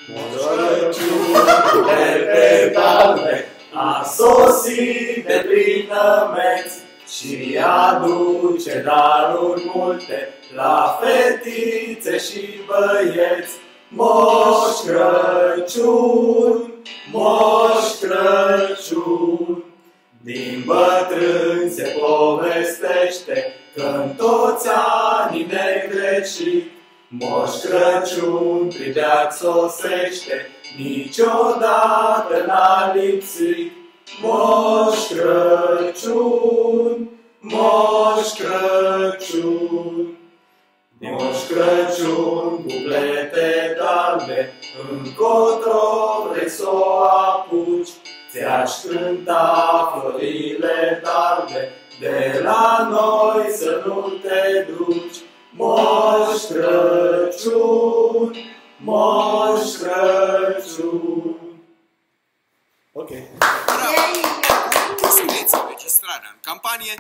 Moș Crăciun de galbe a sosit de plinămeți și aduce daruri multe la fetițe și băieți. Moș Crăciun, Moș Crăciun, din bătrâni se povestește că-n toți anii negreșit Moș Crăciun pribeac sosește, niciodată n-a lipsit. Moș Crăciun, Moș Crăciun, Moș Crăciun cu plete galbe, încotro vrei s-o apuci, ți-aș cânta florile darbe, de la noi să nu te duci. Moș Crăciun, Moș Crăciun. Ok. Sunteți înregistrarea în campanie